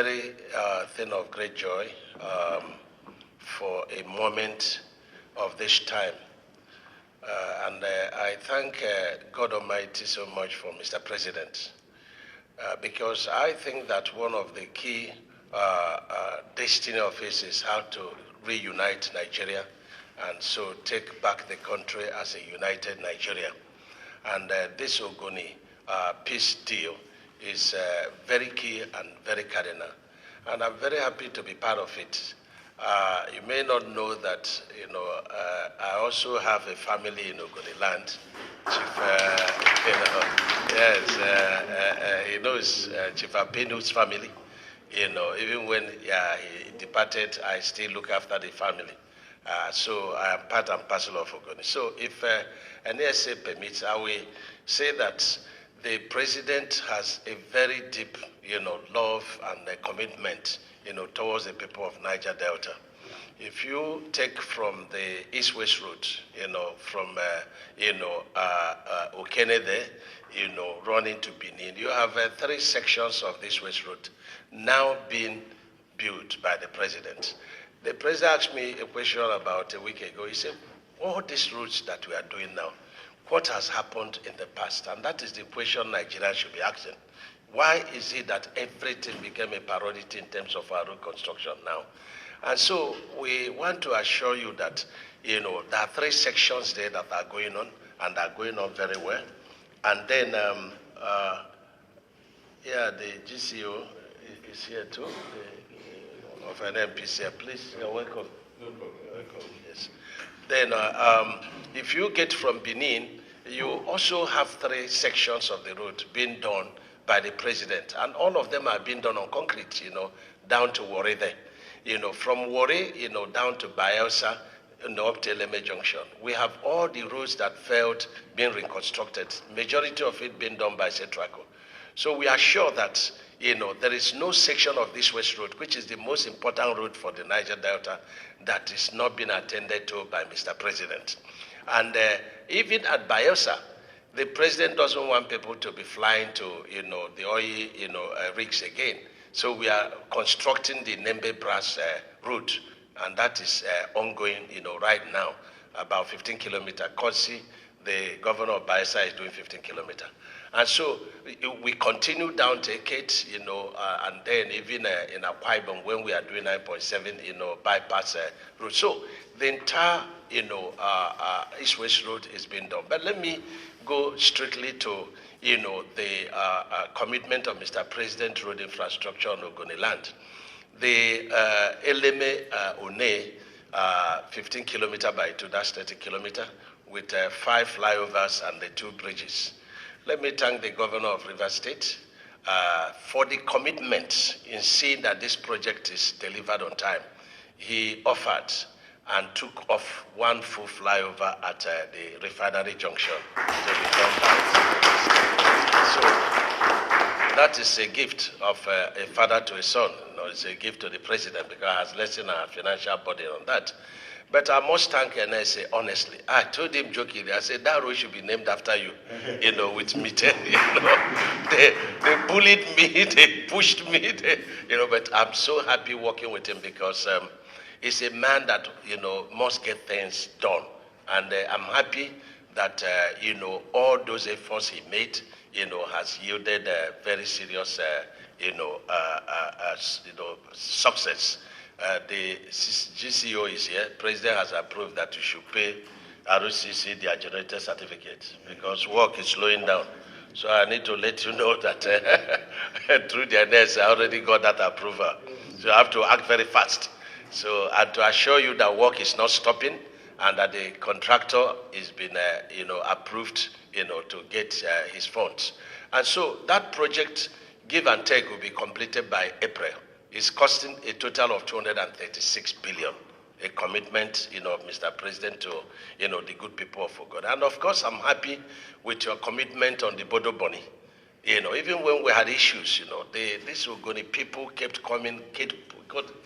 very thing of great joy for a moment of this time. I thank God Almighty so much for Mr. President, because I think that one of the key destiny of his is how to reunite Nigeria and so take back the country as a united Nigeria. And this Ogoni peace deal is very key and very cardinal. And I'm very happy to be part of it. You may not know that, I also have a family in Ogoni land. Chief, yes, Chief Abenu's family. Even when he departed, I still look after the family. So I am part and parcel of Ogoni. So if NSA permits, I will say that the president has a very deep, love and commitment, towards the people of Niger Delta. If you take from the east-west route, from, Okene there, running to Benin, you have 3 sections of this west route now being built by the president. The president asked me a question about a week ago. He said, all these routes that we are doing now, what has happened in the past? And that is the question Nigerians should be asking. Why is it that everything became a priority in terms of our road construction now? And so we want to assure you that, there are 3 sections there that are going on, and are going on very well. And then, the GCO is here too, of an NPC. Please, you're welcome. No problem. Welcome, yes. Then, if you get from Benin, you also have 3 sections of the road being done by the president, and all of them are being done on concrete, down to Warri there. From Warri, down to Bayelsa, up to Eleme Junction. We have all the roads that failed being reconstructed, majority of it being done by Setraco. So we are sure that, there is no section of this West Road, which is the most important road for the Niger Delta, that is not being attended to by Mr. President. And even at Bayelsa, the president doesn't want people to be flying to, the oil, rigs again. So we are constructing the Nembe Brass route, and that is ongoing, right now, about 15 kilometers. Kosi, the governor of Bayelsa, is doing 15 kilometers. And so we continue down to Ekate, and then even in Akwa Ibom, when we are doing 9.7, bypass route. So the entire, East-West Road is being done. But let me go strictly to, the commitment of Mr. President road infrastructure on Ogoni land. The Eleme One, 15 kilometers by 2, that's 30 kilometers, with 5 flyovers and the 2 bridges. Let me thank the governor of Rivers State for the commitment in seeing that this project is delivered on time. He offered and took off 1 full flyover at the refinery junction to be done by. So that is a gift of a father to a son. It's a gift to the president because it has lessened our financial burden on that. But I must thank NSA, honestly. I told him jokingly, I said, that road should be named after you, with me. They bullied me, they pushed me, but I'm so happy working with him because he's a man that, must get things done. And I'm happy that, all those efforts he made, has yielded very serious, success. The GCO is here. President has approved that you should pay ROCC their generator certificate because work is slowing down. So I need to let you know that through the NSA, I already got that approval. So I have to act very fast. So and to assure you that work is not stopping and that the contractor has been, approved, to get his funds. And so that project, give and take, will be completed by April. It's costing a total of 236 billion, a commitment, of Mr. President to, the good people of Ogoni. And of course, I'm happy with your commitment on the Bodo Boni. Even when we had issues, these Ogoni people kept coming, kept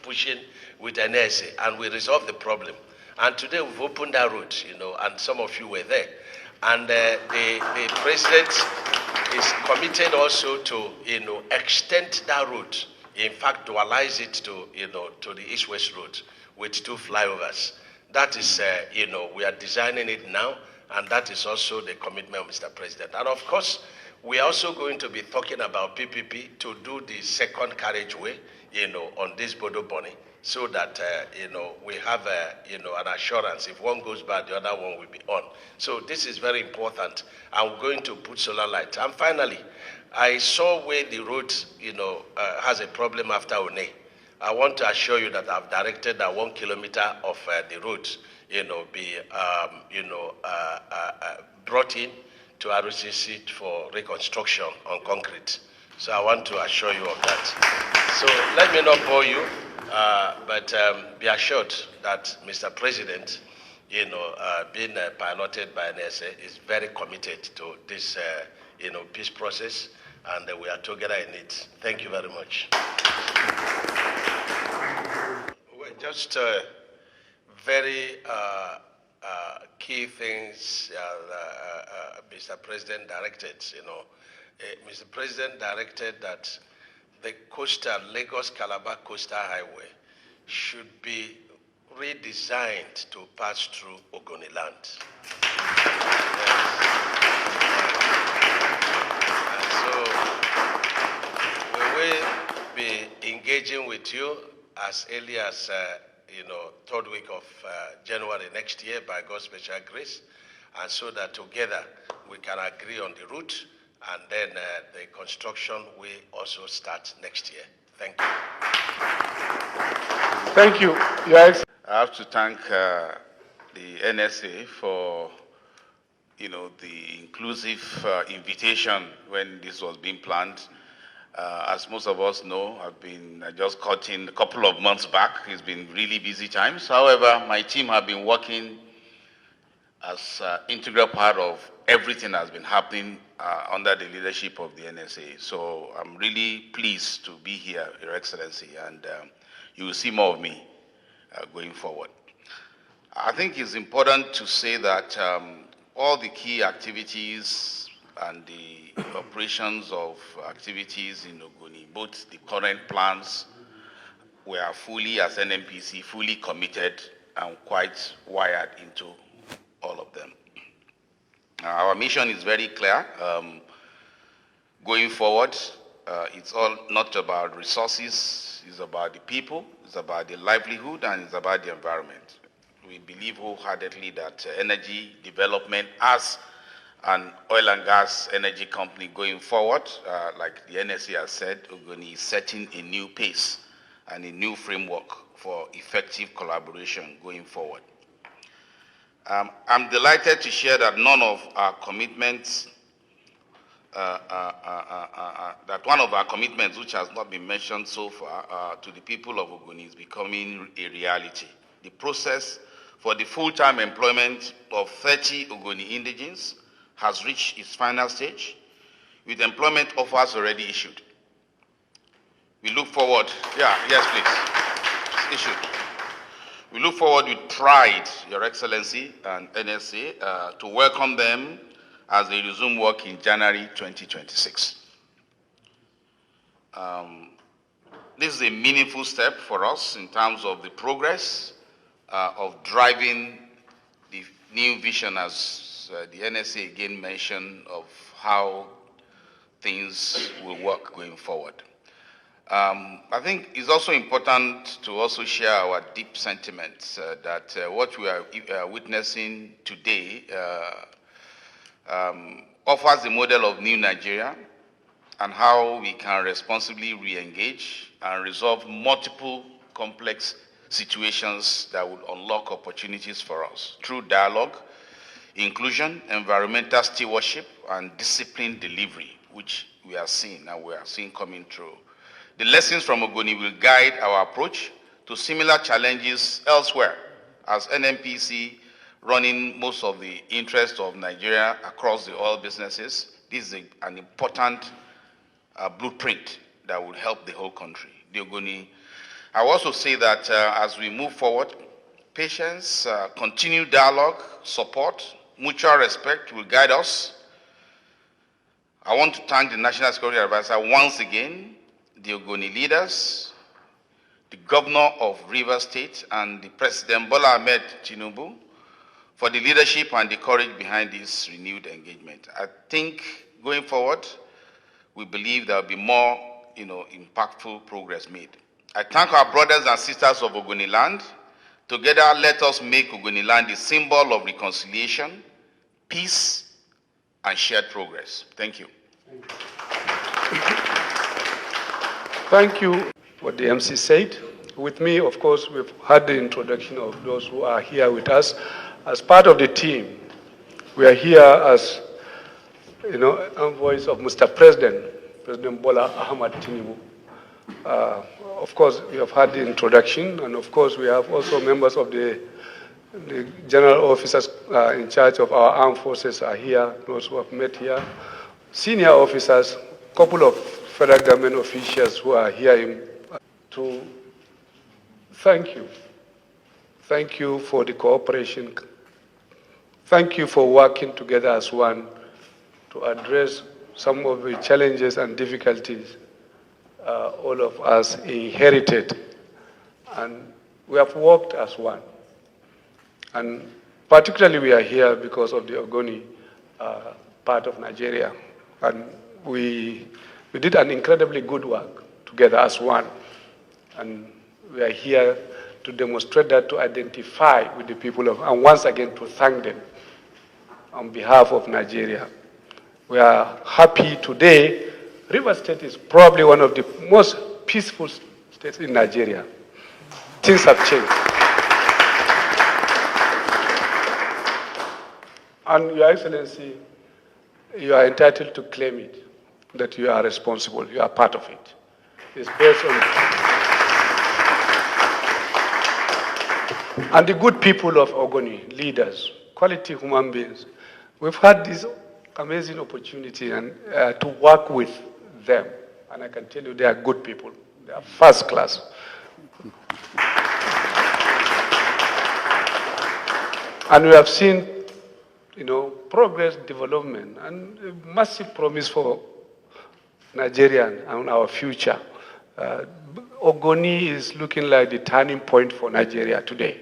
pushing with NSA, and we resolved the problem. And today we've opened that route, and some of you were there. And the president is committed also to, extend that route, in fact, dualize it to, to the east-west road with 2 flyovers. That is, we are designing it now, and that is also the commitment of Mr. President. And of course, we are also going to be talking about PPP to do the second carriageway, on this Bodo Bonny, so that, we have, an assurance. If one goes bad, the other one will be on. So this is very important. And we're going to put solar light. And finally, I saw where the road, has a problem after One. I want to assure you that I've directed that 1 kilometer of the road, be, brought in to RCC for reconstruction on concrete. So I want to assure you of that. So let me not bore you, but be assured that Mr. President, being piloted by NSA, is very committed to this, peace process, and we are together in it. Thank you very much. Well, just very key things Mr. President directed, Mr. President directed that the Lagos-Calabar Coastal Highway should be redesigned to pass through Ogoni land. Yes. And so we will be engaging with you as early as, 3rd week of January next year by God's special grace, and so that together we can agree on the route, and then the construction will also start next year. Thank you. Thank you, Your Excellency. I have to thank the NSA for, the inclusive invitation when this was being planned. As most of us know, I just got in a couple of months back. It's been really busy times. However, my team have been working as an integral part of everything that's been happening under the leadership of the NSA. So I'm really pleased to be here, Your Excellency, and you will see more of me going forward. I think it's important to say that all the key activities and the operations of activities in Ogoni, both the current plans, we are fully, as NNPC, fully committed and quite wired into all of them. Our mission is very clear. Going forward, it's all not about resources, it's about the people, it's about the livelihood, and it's about the environment. We believe wholeheartedly that energy development as an oil and gas energy company going forward, like the NSA has said, Ogoni is setting a new pace and a new framework for effective collaboration going forward. I'm delighted to share that none of our commitments, that one of our commitments, which has not been mentioned so far, to the people of Ogoni is becoming a reality. The process for the full-time employment of 30 Ogoni indigenes has reached its final stage, with employment offers already issued. We look forward, yes please, it's issued. We look forward with pride, Your Excellency and NSA, to welcome them as they resume work in January 2026. This is a meaningful step for us in terms of the progress of driving the new vision, as the NSA again mentioned, of how things will work going forward. I think it's also important to also share our deep sentiments that what we are witnessing today offers a model of new Nigeria and how we can responsibly re-engage and resolve multiple complex situations that would unlock opportunities for us through dialogue, inclusion, environmental stewardship, and disciplined delivery, which we are seeing coming through. The lessons from Ogoni will guide our approach to similar challenges elsewhere, as NNPC running most of the interests of Nigeria across the oil businesses. This is an important blueprint that will help the whole country. The Ogoni, I will also say that as we move forward, patience, continued dialogue, support, mutual respect will guide us. I want to thank the National Security Advisor once again, the Ogoni leaders, the governor of Rivers State, and the President Bola Ahmed Tinubu for the leadership and the courage behind this renewed engagement. I think going forward, we believe there will be more, impactful progress made. I thank our brothers and sisters of Ogoni land. Together, let us make Ogoni land a symbol of reconciliation, peace, and shared progress. Thank you. Thank you for what the MC said. With me, of course, we've had the introduction of those who are here with us. As part of the team, we are here as, envoys of Mr. President Bola Ahmed Tinubu. Of course, we have had the introduction, and of course, we have also members of the general officers in charge of our armed forces are here, those who have met here, senior officers, a couple of federal government officials who are here to thank you. Thank you for the cooperation. Thank you for working together as one to address some of the challenges and difficulties all of us inherited. And we have worked as one. And particularly we are here because of the Ogoni part of Nigeria. And we did an incredibly good work together as one. And we are here to demonstrate that, to identify with the people and once again to thank them on behalf of Nigeria. We are happy today. Rivers State is probably one of the most peaceful states in Nigeria. Things have changed. And Your Excellency, you are entitled to claim it, that you are responsible, you are part of it. It's based on and the good people of Ogoni, leaders, quality human beings. We've had this amazing opportunity and to work with them. And I can tell you they are good people. They are first class. And we have seen, progress, development, and a massive promise for Nigeria and our future. Ogoni is looking like the turning point for Nigeria today.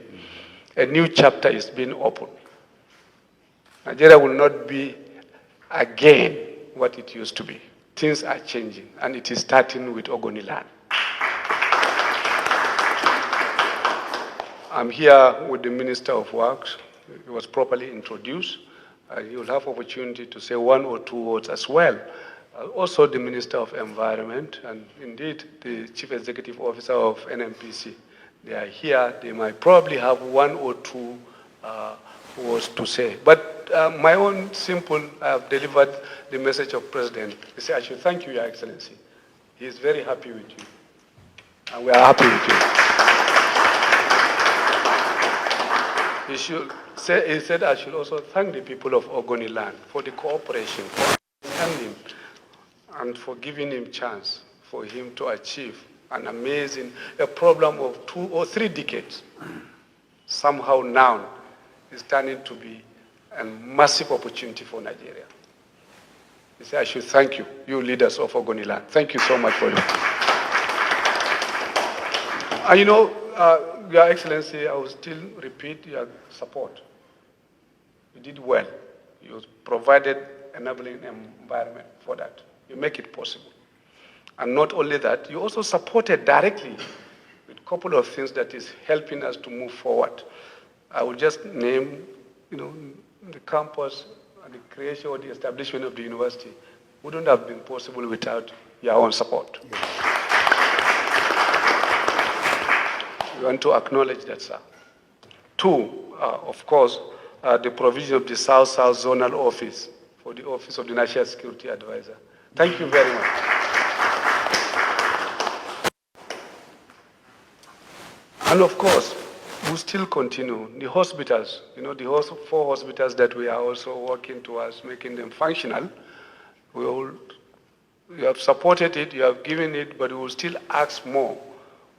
A new chapter is being opened. Nigeria will not be again what it used to be. Things are changing, and it is starting with Ogoni land. I'm here with the Minister of Works. He was properly introduced. He will have opportunity to say one or two words as well. Also the Minister of Environment, and indeed the Chief Executive Officer of NNPC. They are here. They might probably have one or two words to say. But my own simple, I have delivered the message of President. He said, I should thank you, Your Excellency. He is very happy with you. And we are happy with you. He said, I should also thank the people of Ogoni land for the cooperation, for understanding, and for giving him chance for him to achieve an amazing, a problem of 2 or 3 decades. Somehow now is turning to be a massive opportunity for Nigeria. He said, I should thank you, you leaders of Ogoni land. Thank you so much for it. And Your Excellency, I will still repeat your support. You did well. You provided enabling environment for that. You make it possible. And not only that, you also supported directly with a couple of things that is helping us to move forward. I will just name, the campus and the creation or the establishment of the university wouldn't have been possible without your own support. Yes. We want to acknowledge that, sir. 2, of course, the provision of the South-South Zonal Office for the Office of the National Security Advisor. Thank you very much. And of course, we still continue. The hospitals, the 4 hospitals that we are also working towards making them functional, you have supported it, you have given it, but we will still ask more.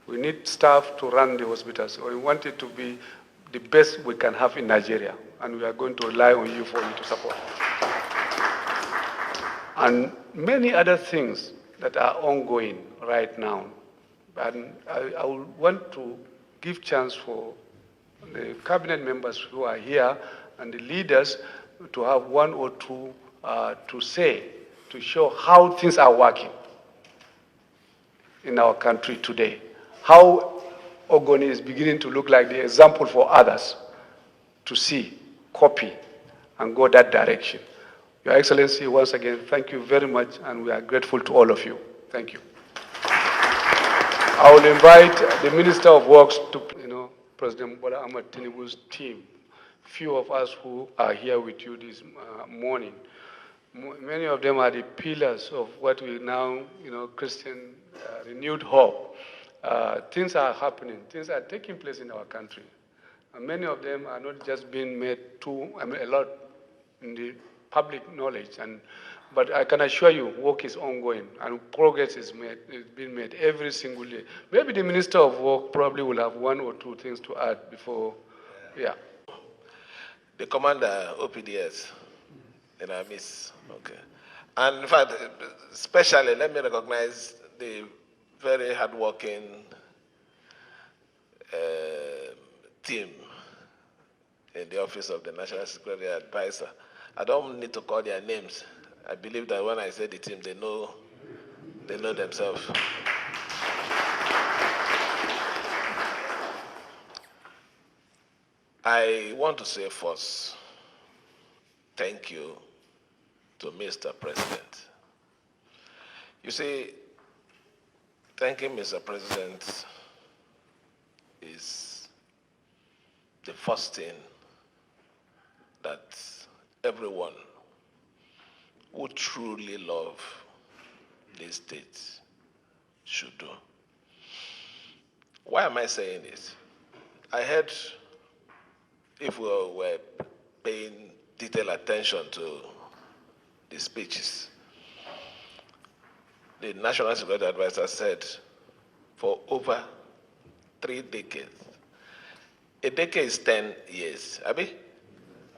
We need staff to run the hospitals. So we want it to be the best we can have in Nigeria, and we are going to rely on you for you to support. And many other things that are ongoing right now. And I would want to give chance for the cabinet members who are here and the leaders to have one or two to say, to show how things are working in our country today. How Ogoni is beginning to look like the example for others to see, copy, and go that direction. Your Excellency, once again, thank you very much, and we are grateful to all of you. Thank you. I will invite the Minister of Works to, President Bola Ahmed Tinubu's team. Few of us who are here with you this morning, many of them are the pillars of what we now, Christian renewed hope. Things are happening. Things are taking place in our country. And many of them are not just being made a lot in the public knowledge. But I can assure you, work is ongoing and progress is being made every single day. Maybe the Minister of Work probably will have one or two things to add before, yeah. The commander, OPDS, in our midst. Okay. And in fact, especially, let me recognize the very hardworking team in the office of the National Security Advisor. I don't need to call their names. I believe that when I say the team, they know themselves. I want to say first, thank you to Mr. President. You see, thanking Mr. President is the first thing that everyone who truly love this state should do. Why am I saying this? I heard, if we were paying detailed attention to the speeches, the National Security Advisor said for over 3 decades. A decade is 10 years, Abi?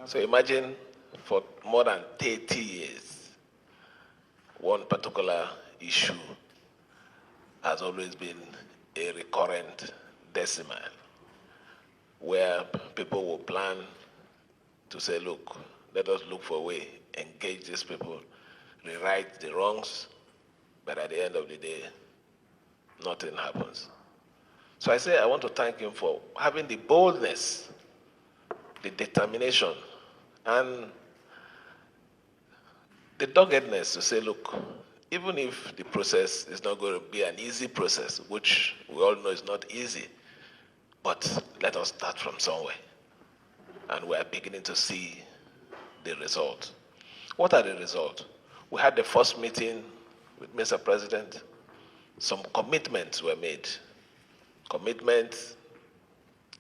So imagine for more than 30 years, one particular issue has always been a recurrent decimal, where people will plan to say, look, let us look for a way, engage these people, rewrite the wrongs, but at the end of the day, nothing happens. So I say I want to thank him for having the boldness, the determination, and the doggedness to say, look, even if the process is not going to be an easy process, which we all know is not easy, but let us start from somewhere. And we are beginning to see the result. What are the results? We had the first meeting with Mr. President. Some commitments were made. Commitments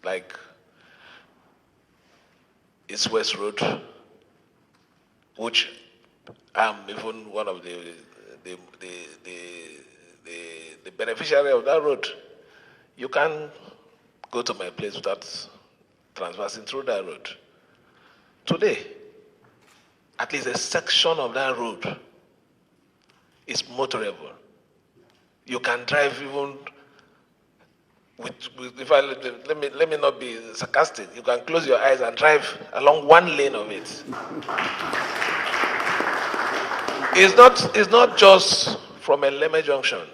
like East West Road, which I'm even one of the beneficiary of that road. You can't go to my place without transversing through that road. Today, at least a section of that road is motorable. You can drive even let me not be sarcastic. You can close your eyes and drive along one lane of it. It's not just from Eleme Junction.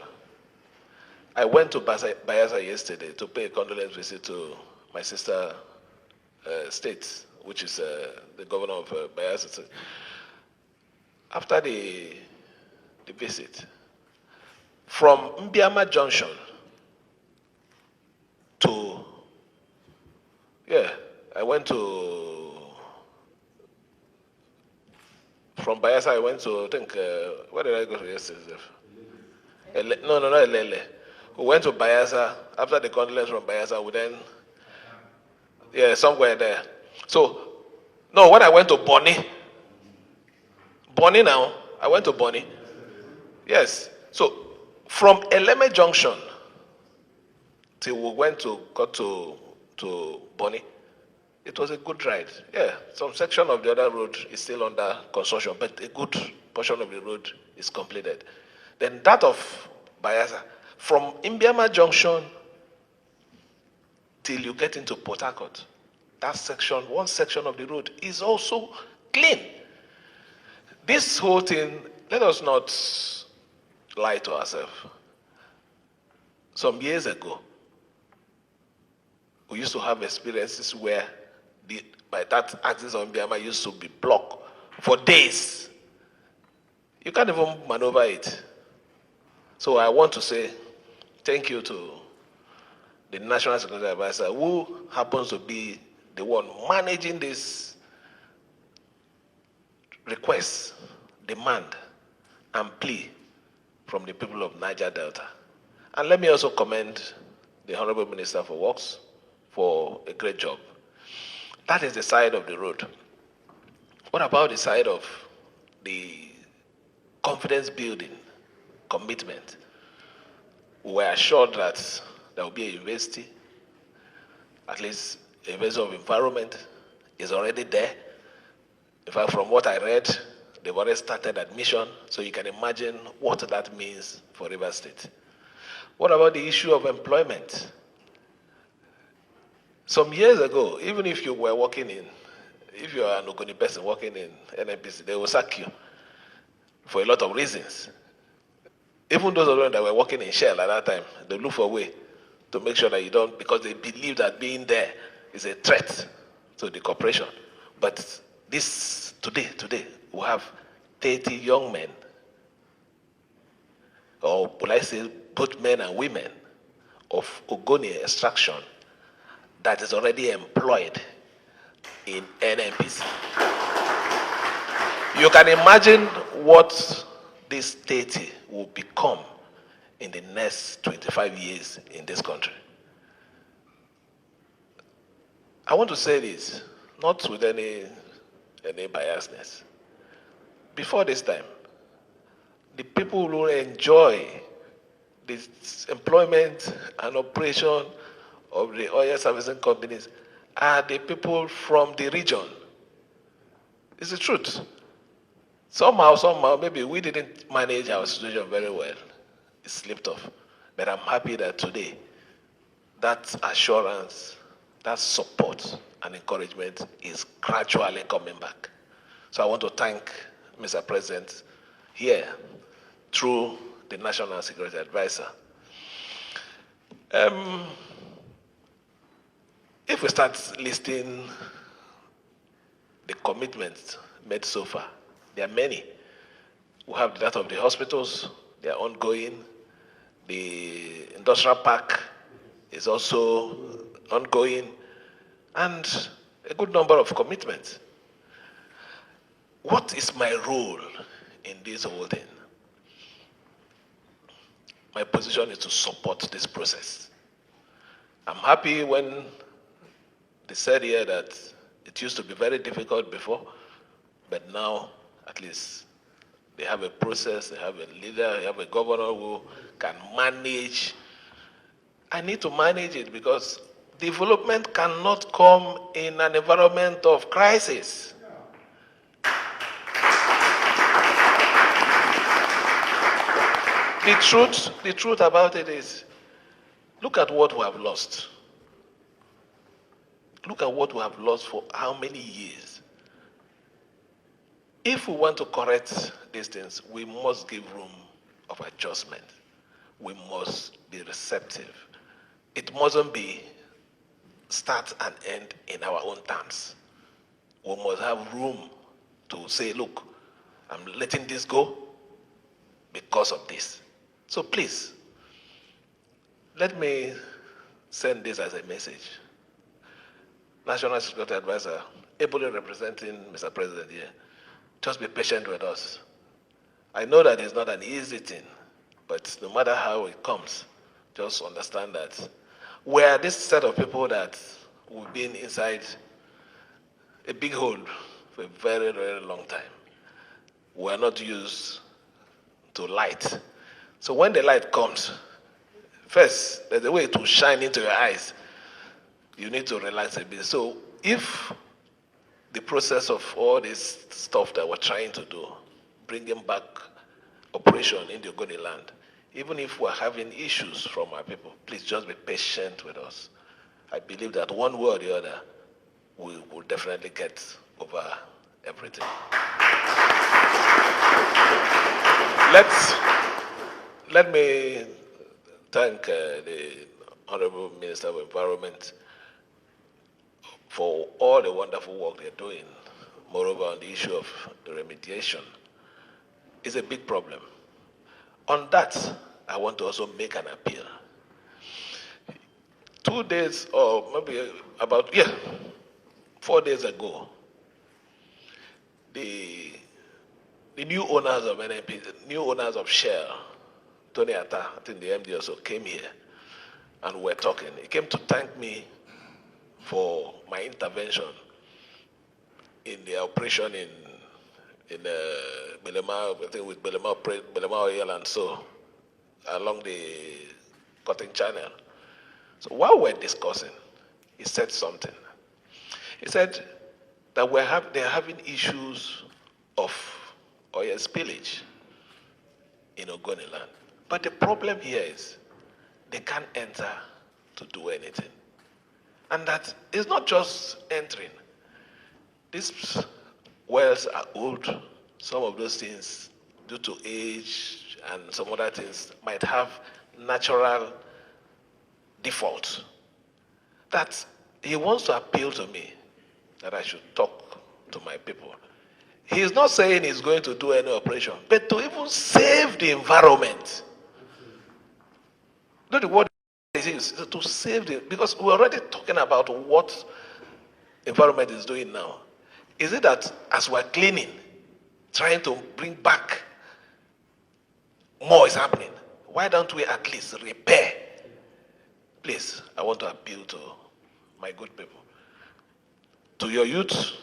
I went to Bayelsa yesterday to pay a condolence visit to my sister state, which is the governor of Bayelsa. After the visit, from Mbiama Junction to, I went to, from Bayelsa I went to, I think, where did I go to yesterday? No, not Elele. We went to Bayelsa. After the condolence from Bayelsa, we then, somewhere there. So, no, when I went to Bonny now, I went to Bonny. Yes. So, from Eleme Junction till we got to Bonny, it was a good ride. Yeah, some section of the other road is still under construction, but a good portion of the road is completed. Then that of Bayelsa, From Imbiama Junction till you get into Port Harcourt, that section, one section of the road is also clean. This whole thing, let us not lie to ourselves. Some years ago, we used to have experiences where by that axis of Imbiama used to be blocked for days. You can't even maneuver it. So I want to say thank you to the National Security Advisor, who happens to be the one managing this request, demand, and plea from the people of Niger Delta. And let me also commend the Honorable Minister for Works for a great job. That is the side of the road. What about the side of the confidence building, commitment? We were assured that there will be a university, at least a university of environment is already there. In fact, from what I read, they've already started admission, so you can imagine what that means for Rivers State. What about the issue of employment? Some years ago, even if you were working if you are an Ogoni person working in NNPC, they will sack you for a lot of reasons. Even those of them that were working in Shell at that time, they look for a way to make sure that you don't, because they believe that being there is a threat to the corporation. But this, today, we have 30 young men, or will I say both men and women, of Ogoni extraction that is already employed in NNPC. You can imagine what this 30 will become in the next 25 years in this country. I want to say this, not with any biasness. Before this time, the people who enjoy this employment and operation of the oil servicing companies are the people from the region. It's the truth. Somehow, maybe we didn't manage our situation very well. It slipped off. But I'm happy that today, that assurance, that support and encouragement is gradually coming back. So I want to thank Mr. President here through the National Security Advisor. If we start listing the commitments made so far, there are many. We have that of the hospitals, they are ongoing. The industrial park is also ongoing, and a good number of commitments. What is my role in this whole thing? My position is to support this process. I'm happy when they said here that it used to be very difficult before, but now at least they have a process, they have a leader, they have a governor who can manage. I need to manage it because development cannot come in an environment of crisis. The truth about it is, look at what we have lost. Look at what we have lost for how many years. If we want to correct these things, we must give room of adjustment. We must be receptive. It mustn't be start and end in our own terms. We must have room to say, look, I'm letting this go because of this. So please, let me send this as a message. National Security Advisor, ably representing Mr. President here, just be patient with us. I know that it's not an easy thing, but no matter how it comes, just understand that we are this set of people that we've been inside a big hole for a very, very long time. We are not used to light. So when the light comes, first, there's a way to shine into your eyes. You need to relax a bit. So if the process of all this stuff that we're trying to do, bringing back operation in the Ogoni land, Even if we're having issues from our people, please just be patient with us. I believe that one way or the other, we will definitely get over everything. Let me thank the Honorable Minister of Environment for all the wonderful work they're doing. Moreover, on the issue of the remediation, it's a big problem. On that, I want to also make an appeal. 2 days, or maybe about 4 days ago, the new owners of NNP, the new owners of Shell, Tony Atta, I think the MD also came here, and we're talking. He came to thank me for my intervention in the operation in Belema, I think with Belema Oil and so, along the Cotton Channel. So while we're discussing, he said something. He said that they're having issues of oil spillage in Ogoniland. But the problem here is they can't enter to do anything. And that is not just entering. These wells are old. Some of those things, due to age and some other things, might have natural default. That he wants to appeal to me that I should talk to my people. He's not saying he's going to do any operation, but to even save the environment. Not the word is to save it, because we're already talking about what environment is doing now. Is it that as we're cleaning, trying to bring back, more is happening? Why don't we at least repair? Please, I want to appeal to my good people. To your youth,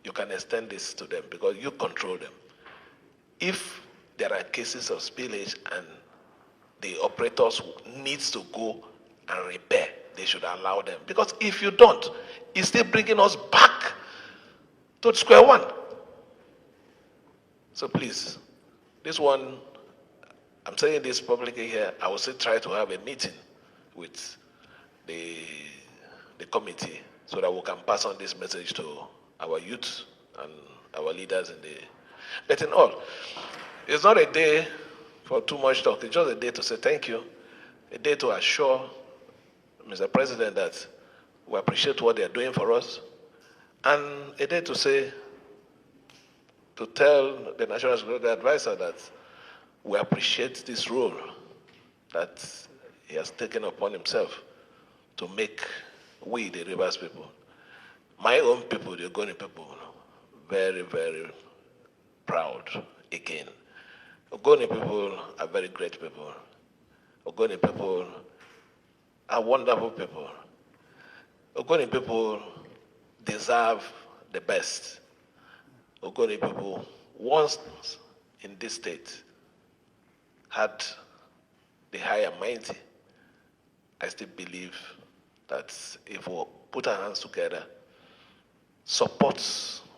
you can extend this to them because you control them. If there are cases of spillage and the operators needs to go and repair, they should allow them. Because if you don't, it's still bringing us back to square one. So please, this one, I'm saying this publicly here, I will still try to have a meeting with the committee so that we can pass on this message to our youth and our leaders in the... But in all, it's not a day for too much talk. It's just a day to say thank you, a day to assure Mr. President that we appreciate what they're doing for us, and a day to say, to tell the National Security Advisor that we appreciate this role that he has taken upon himself to make we, the Rivers people, my own people, the Ogoni people, very, very proud again. Ogoni people are very great people. Ogoni people are wonderful people. Ogoni people deserve the best. Ogoni people, once in this state, had the high and mighty. I still believe that if we put our hands together, support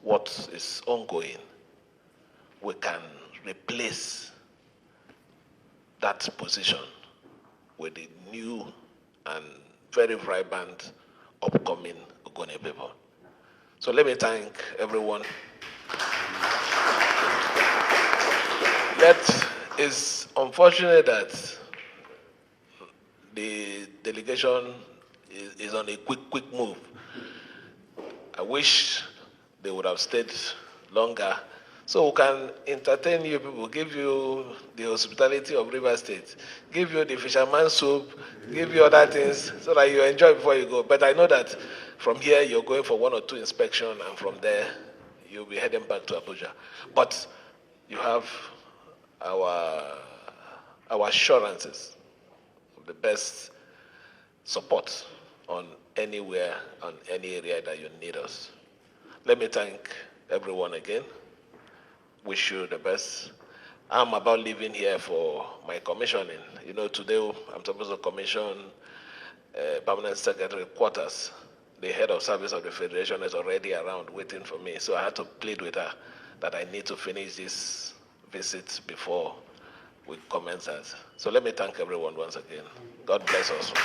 what is ongoing, we can replace that position with the new and very vibrant upcoming Ogoni people. So let me thank everyone. It's unfortunate that the delegation is on a quick move. I wish they would have stayed longer so we can entertain you people, give you the hospitality of River State, give you the fisherman soup, give you other things so that you enjoy before you go. But I know that from here you're going for 1 or 2 inspections, and from there you'll be heading back to Abuja. But you have our assurances of the best support on anywhere, on any area that you need us. Let me thank everyone again. Wish you the best. I'm about leaving here for my commissioning. You know, today I'm supposed to commission Permanent Secretary Quarters. The head of service of the Federation is already around waiting for me. So I had to plead with her that I need to finish this visit before we commence that. So let me thank everyone once again. God bless us.